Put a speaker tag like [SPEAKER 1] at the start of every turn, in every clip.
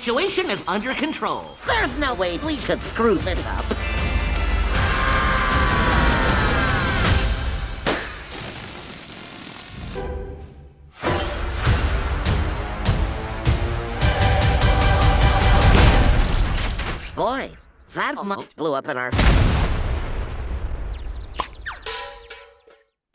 [SPEAKER 1] situation is under control.
[SPEAKER 2] There's no way we could screw this up. Boy, that almost blew up in our...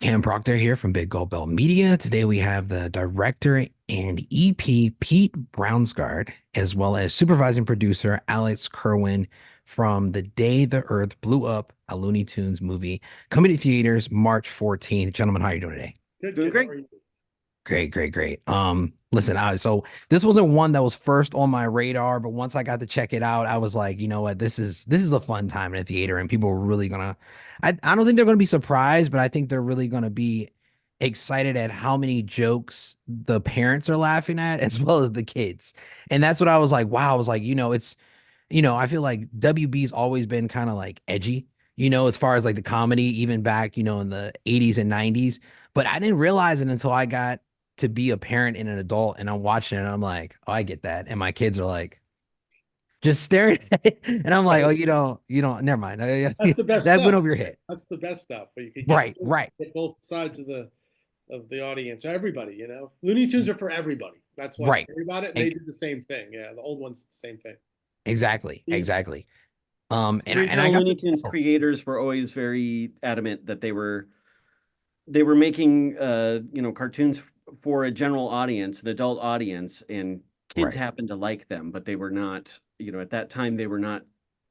[SPEAKER 3] Cam Proctor here from Big Gold Bell Media. Today we have the director and EP Pete Browngardt, as well as supervising producer Alex Kirwan from The Day the Earth Blew Up, a Looney Tunes movie, coming to theaters March 14th. Gentlemen, how are you doing today?
[SPEAKER 4] Doing great.
[SPEAKER 3] Great. Listen, so this wasn't one that was first on my radar, but once I got to check it out, I was like, you know what, this is a fun time in a theater, and people are really gonna, I don't think they're gonna be surprised, but I think they're really gonna be excited at how many jokes the parents are laughing at as well as the kids. And that's what I was like, wow, I was like, I feel like WB's always been kind of like edgy, as far as like the comedy, even back, in the 80s and 90s. But I didn't realize it until I got to be a parent and an adult, and I'm watching it and I'm like, oh, I get that. And my kids are like just staring at it. And I'm like, oh, you don't, never mind.
[SPEAKER 4] That's the best
[SPEAKER 3] that
[SPEAKER 4] stuff.
[SPEAKER 3] went over your head.
[SPEAKER 4] That's the best stuff. But you can
[SPEAKER 3] get
[SPEAKER 4] both sides of the audience, everybody, Looney Tunes are for everybody. That's why about it. They did the same thing. Yeah, the old ones did the same thing.
[SPEAKER 3] Exactly. And I got
[SPEAKER 5] Looney Tunes creators were always very adamant that they were making cartoons for a general audience, an adult audience, and kids happened to like them, but they were not, at that time they were not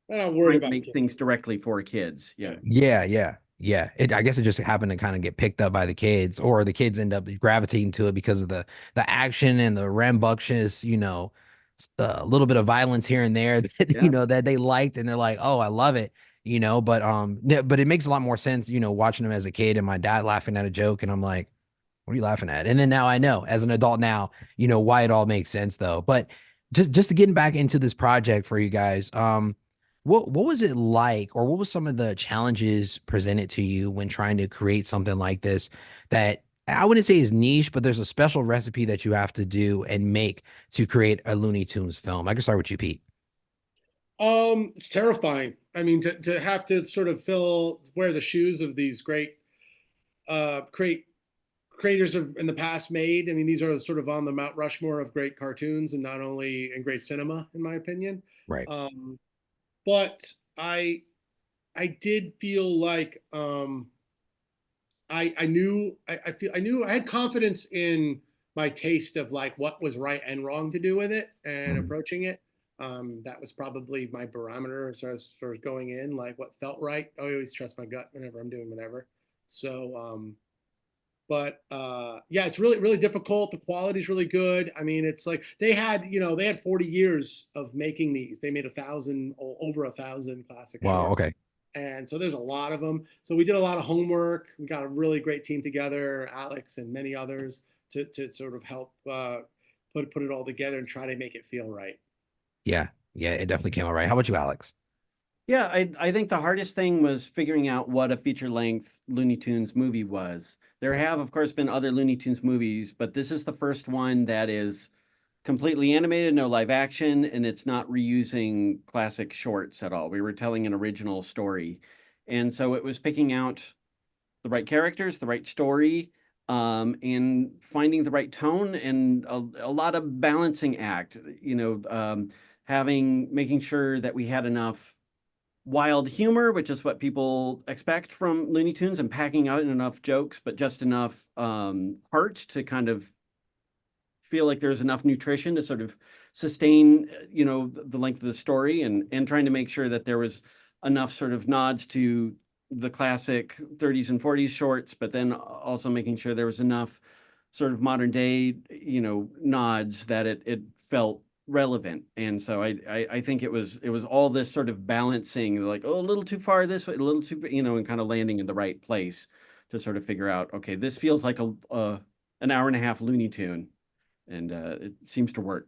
[SPEAKER 4] worried about
[SPEAKER 5] make things directly for kids. Yeah.
[SPEAKER 3] I guess it just happened to kind of get picked up by the kids, or the kids end up gravitating to it because of the action and the rambunctious, a little bit of violence here and there that, that they liked, and they're like, oh, I love it. But it makes a lot more sense, watching them as a kid and my dad laughing at a joke, and I'm like, what are you laughing at? And then now I know, as an adult now, why it all makes sense though. But just to getting back into this project for you guys, what was it like, or what was some of the challenges presented to you when trying to create something like this that I wouldn't say is niche, but there's a special recipe that you have to do and make to create a Looney Tunes film? I can start with you, Pete.
[SPEAKER 4] It's terrifying. I mean, to have to sort of wear the shoes of these great creators in the past made. I mean, these are sort of on the Mount Rushmore of great cartoons, and not only in great cinema, in my opinion.
[SPEAKER 3] Right.
[SPEAKER 4] But I did feel like I knew I had confidence in my taste of like what was right and wrong to do with it and approaching it. That was probably my barometer as far as going in, like what felt right. I always trust my gut whenever I'm doing whatever. So, it's really, really difficult. The quality is really good. I mean, it's like they had 40 years of making these. They made over 1,000 classic.
[SPEAKER 3] Wow.
[SPEAKER 4] shows.
[SPEAKER 3] Okay.
[SPEAKER 4] And so there's a lot of them. So we did a lot of homework. We got a really great team together, Alex and many others, to sort of help put it all together and try to make it feel right.
[SPEAKER 3] Yeah, it definitely came out right. How about you, Alex?
[SPEAKER 5] Yeah, I think the hardest thing was figuring out what a feature-length Looney Tunes movie was. There have, of course, been other Looney Tunes movies, but this is the first one that is completely animated, no live action, and it's not reusing classic shorts at all. We were telling an original story. And so it was picking out the right characters, the right story, and finding the right tone, and a lot of balancing act, making sure that we had enough wild humor, which is what people expect from Looney Tunes, and packing out enough jokes, but just enough heart to kind of feel like there's enough nutrition to sort of sustain, the length of the story, and trying to make sure that there was enough sort of nods to the classic 30s and 40s shorts, but then also making sure there was enough sort of modern day, nods that it felt relevant. And so I think it was all this sort of balancing, like, oh, a little too far this way, a little too, and kind of landing in the right place to sort of figure out, okay, this feels like an hour and a half Looney Tune, and it seems to work.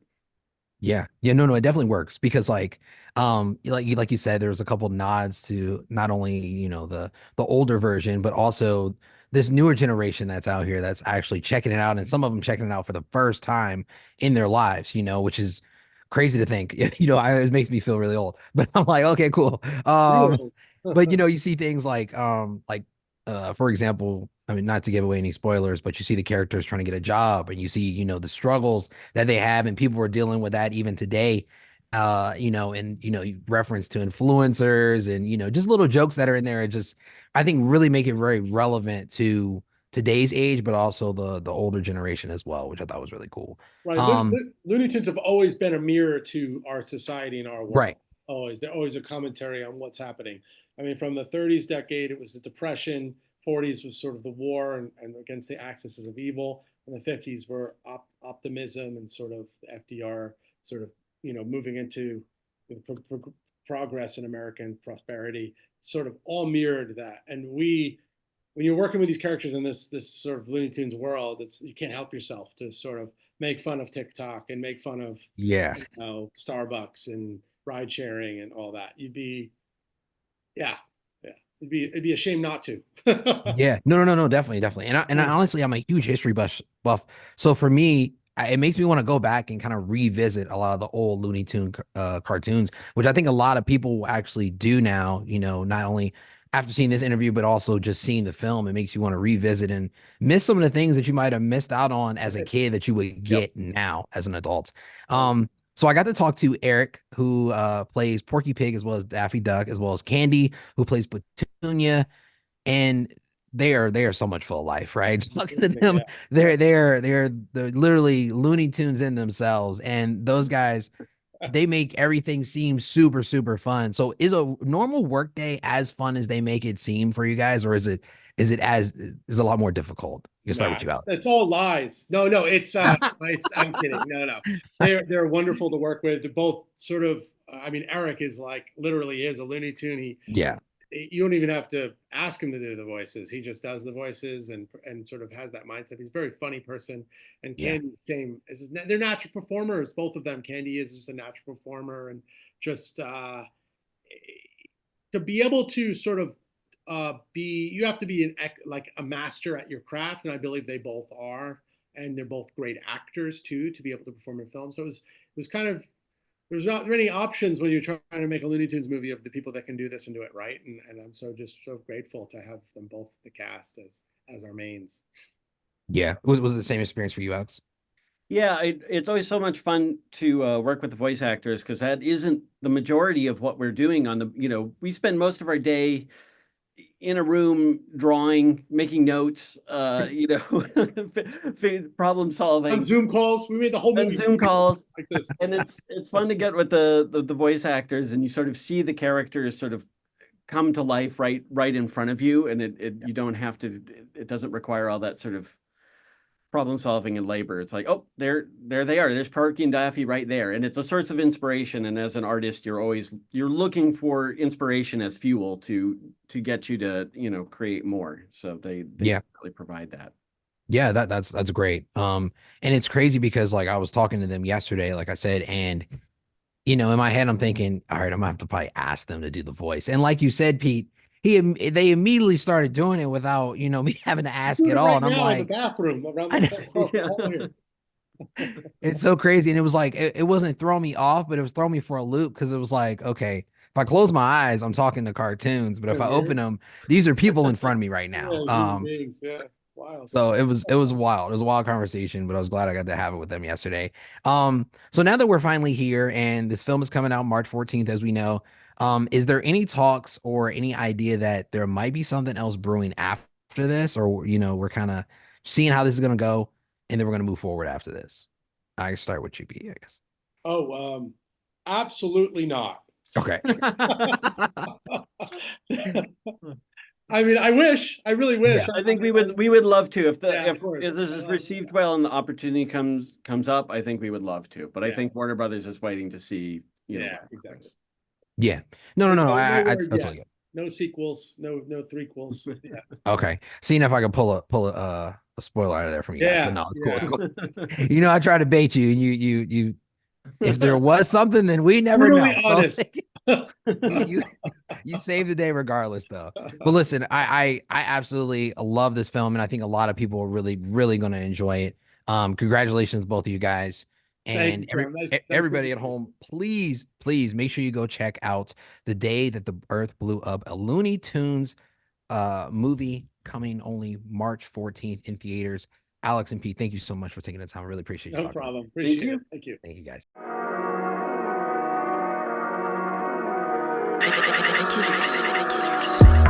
[SPEAKER 3] Yeah, no, it definitely works, because like you said, there's a couple nods to not only the older version, but also this newer generation that's out here that's actually checking it out, and some of them checking it out for the first time in their lives, which is crazy to think. You know, it makes me feel really old. But I'm like, okay, cool.
[SPEAKER 4] Beautiful.
[SPEAKER 3] But you know, you see things like for example, I mean, not to give away any spoilers, but you see the characters trying to get a job, and you see, you know, the struggles that they have, and people are dealing with that even today. You know, and you know, you reference to influencers, and you know, just little jokes that are in there, just I think really make it very relevant to today's age, but also the older generation as well, which I thought was really cool.
[SPEAKER 4] Right.
[SPEAKER 3] Um,
[SPEAKER 4] Looney Tunes have always been a mirror to our society and our world.
[SPEAKER 3] right.
[SPEAKER 4] Always. They're always a commentary on what's happening. I mean, from the 30s decade, it was the Depression. 40s was sort of the war and against the axis of evil. And the 50s were optimism and sort of FDR sort of, you know, moving into progress in American prosperity, sort of all mirrored that. And when you're working with these characters in this sort of Looney Tunes world, you can't help yourself to sort of make fun of TikTok and make fun of,
[SPEAKER 3] Yeah.
[SPEAKER 4] you know, Starbucks and ride sharing and all that. Yeah, yeah. It'd be a shame not to.
[SPEAKER 3] Yeah, no, definitely. And I honestly, I'm a huge history buff. So for me, it makes me want to go back and kind of revisit a lot of the old Looney Tune cartoons, which I think a lot of people actually do now. You know, not only after seeing this interview, but also just seeing the film. It makes you want to revisit and miss some of the things that you might have missed out on as a kid that you would get now as an adult. So I got to talk to Eric, who plays Porky Pig, as well as Daffy Duck, as well as Candy, who plays Petunia, and they are so much full of life, right? Talking to them,
[SPEAKER 4] Yeah.
[SPEAKER 3] they're literally Looney Tunes in themselves, and those guys, they make everything seem super super fun. So is a normal work day as fun as they make it seem for you guys, or is it a lot more difficult? You start
[SPEAKER 4] Nah,
[SPEAKER 3] with you, Alex.
[SPEAKER 4] it's all lies. No, it's I'm kidding. No. They're wonderful to work with. They're both sort of I mean, Eric is like literally is a Looney Tune.
[SPEAKER 3] Yeah,
[SPEAKER 4] You don't even have to ask him to do the voices. He just does the voices and sort of has that mindset. He's a very funny person. And
[SPEAKER 3] yeah,
[SPEAKER 4] Candy, same. It's just, they're natural performers, both of them. Candy is just a natural performer, and just to be able to sort of you have to be like a master at your craft, and I believe they both are, and they're both great actors too to be able to perform in film. So it was kind of there's not many options when you're trying to make a Looney Tunes movie of the people that can do this and do it right. And I'm just so grateful to have them both the cast as our mains.
[SPEAKER 3] yeah. Was it the same experience for you, Alex?
[SPEAKER 5] Yeah, it's always so much fun to work with the voice actors, because that isn't the majority of what we're doing on the, you know, we spend most of our day in a room drawing, making notes, you know, problem solving.
[SPEAKER 4] On Zoom calls, we made the whole movie.
[SPEAKER 5] On Zoom calls.
[SPEAKER 4] Like this.
[SPEAKER 5] And it's fun to get with the voice actors, and you sort of see the characters sort of come to life right in front of you, and you don't have to, it doesn't require all that sort of problem solving and labor. It's like, oh, there they are. There's Porky and Daffy right there. And it's a source of inspiration. And as an artist, you're looking for inspiration as fuel to get you to, you know, create more. So they really provide that.
[SPEAKER 3] Yeah, that's great. And it's crazy because like I was talking to them yesterday, like I said, and you know, in my head I'm thinking, all right, I'm gonna have to probably ask them to do the voice. And like you said, Pete, they immediately started doing it without, you know, me having to ask at all. And I'm like,
[SPEAKER 4] in the bathroom around the
[SPEAKER 3] it's so crazy. And it was like it wasn't throwing me off, but it was throwing me for a loop, because it was like, okay, if I close my eyes, I'm talking to cartoons, but if I open them, these are people in front of me right now.
[SPEAKER 4] Yeah, it's wild.
[SPEAKER 3] So it was wild. It was a wild conversation, but I was glad I got to have it with them yesterday. So now that we're finally here and this film is coming out March 14th, as we know, is there any talks or any idea that there might be something else brewing after this, or you know, we're kind of seeing how this is gonna go, and then we're gonna move forward after this? I can start with you, P, I guess.
[SPEAKER 4] Oh, absolutely not.
[SPEAKER 3] Okay.
[SPEAKER 4] I mean, I really wish.
[SPEAKER 5] I think we would love to, if
[SPEAKER 4] of
[SPEAKER 5] this is received well and the opportunity comes up. I think we would love to, but I think Warner Brothers is waiting to see.
[SPEAKER 4] Exactly.
[SPEAKER 3] Yeah. No. I totally get it.
[SPEAKER 4] No sequels, no threequels. Yeah.
[SPEAKER 3] Okay. Seeing if I can pull a spoiler out of there from you guys. But no, it's cool. It's cool. You know, I try to bait you, and you if there was something, then we never know.
[SPEAKER 4] Honest.
[SPEAKER 3] you save the day regardless, though. But listen, I absolutely love this film, and I think a lot of people are really going to enjoy it. Congratulations, both of you guys. And
[SPEAKER 4] you, Graham. Nice to
[SPEAKER 3] everybody
[SPEAKER 4] meet
[SPEAKER 3] at
[SPEAKER 4] you.
[SPEAKER 3] home, please, please make sure you go check out The Day That the Earth Blew Up, a Looney Tunes movie coming only March 14th in theaters. Alex and Pete, thank you so much for taking the time. I really appreciate you
[SPEAKER 4] No
[SPEAKER 3] talking.
[SPEAKER 4] problem. Appreciate
[SPEAKER 5] you.
[SPEAKER 4] it. Thank you.
[SPEAKER 3] Thank you, guys.
[SPEAKER 6] iTunes.